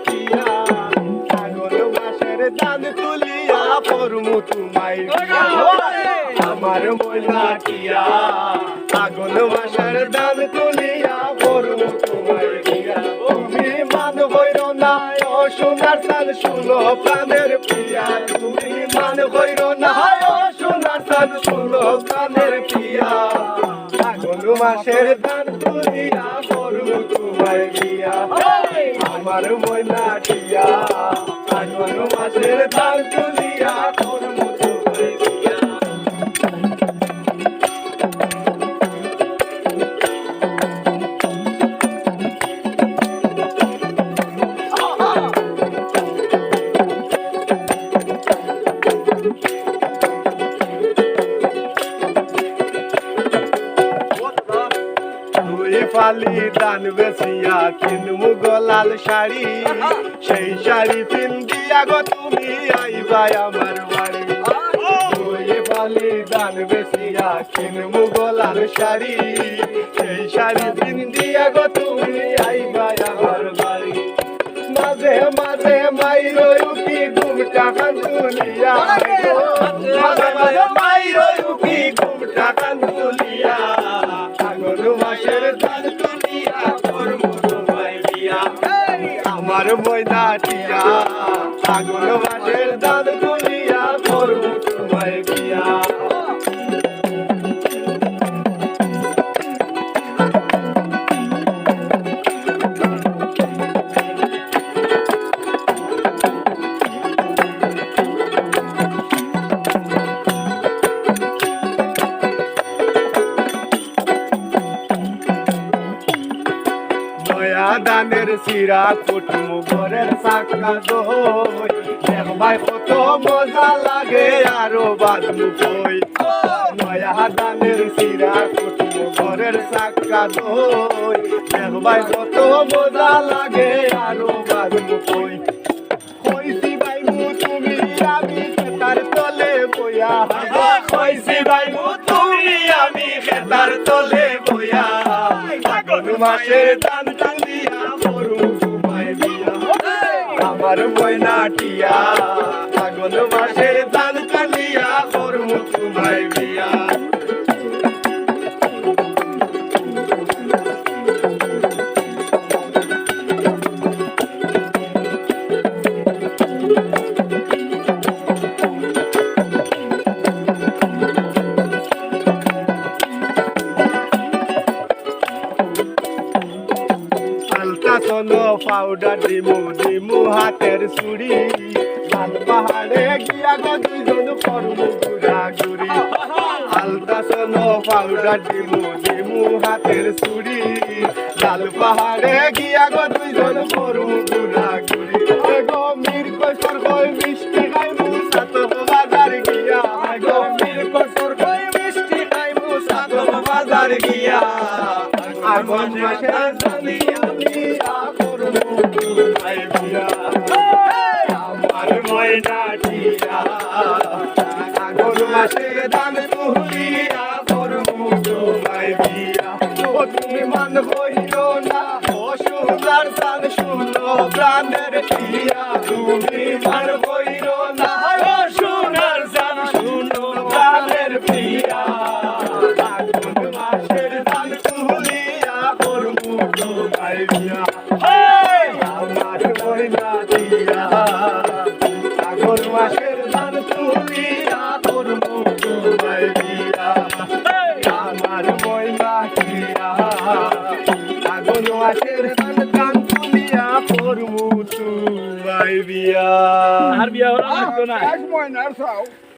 পিয়া ফাগুন মাসের দান তুলিয়া করমু তোমায় বিয়া আমার ময়না টিয়া ফাগুন মাসের দান তুলিয়া করমু তোমায় বিয়া তুমি মান হইর না ও সোনার চাঁদ শুনো প্রাণের প্রিয়া তুমি মান হইর না ও সোনার চাঁদ শুনো প্রাণের প্রিয়া ফাগুন মাসের দান তুলিয়া করমু তোমায় বিয়া আমার ময়না টিয়া ফাগুন মাসের দান তুলিয়া করমু তোমায় বিয়া পালি দান বেসিয়া কিনমু গলাল শাড়ি সেই শাড়ি পিন্দিয়া গো তুমি আইবা আমার বাড়ি ওই পালি দান বেসিয়া কিনমু গলাল শাড়ি সেই শাড়ি পিন্দিয়া গো তুমি আইবা আমার বাড়ি মাঝে মাঝে মাইরো উকি ঘুমটা খান তুলিয়া মাঝে মাঝে মাইরো উকি ঘুমটা খান তুলিয়া ফাগুন মাসের দান তুলিয়া করমু তোমায় বিয়া আমার ময়না টিয়া ফাগুন মাসের দান তুলিয়া করমু তোমায় বিয়া দানের সিরা কুটমু ঘরের সাকা দই দেখবাই কত মজা লাগে আরো বাদমু কই নয়া দানের সিরা কুটমু ঘরের সাকা দই দেখবাই কত মজা লাগে আরো বাদমু কই কইছি বাইমু তুমি আমি খেতার তলে বইয়া কইছি বাইমু তুমি আমি খেতার তলে বইয়া ফাগুন মাসের দান তুলিয়া করমু তোমায় বিয়া আমার ময়না টিয়া ফাগুন মাসের দান তুলিয়া করমু তোমায় বিয়া সোনো পাউডার দিমু হাতের চুড়ি লাল পাহাড়ে গিয়া গো দুইজন করমু ঘুরা ঘুরি আলতা সোনো পাউডার দিমু হাতের চুড়ি লাল পাহাড়ে গিয়া গো দুইজন করমু ঘুরা ঘুরি গো মির কসর কই মিষ্টি খাইমু সাতব বাজার গিয়া গো মির কসর কই মিষ্টি খাইমু সাতব বাজার গিয়া ফাগুন মাসের দানি তুলিয়া করমু তোমায় বিয়া আমার ময়না টিয়া ফাগুন মাসের দান তুলিয়া করমু তোমায় বিয়া ও তুমি মান হইল না ও সোনার চাঁদ শুনো প্রাণের প্রিয়া তুমি মান হইল না ও সোনার চাঁদ শুনো প্রাণের প্রিয়া ফাগুন মাসের দান তুলিয়া করমু তোমায় বিয়া আমার ময়না টিয়া ফাগুন মাসের দান তুলিয়া করমু তোমায় বিয়া আমার ময়না টিয়া ফাগুন মাসের দান তুলিয়া করমু তোমায় বিয়া আর বিয়া হলো না এক ময়নার চাও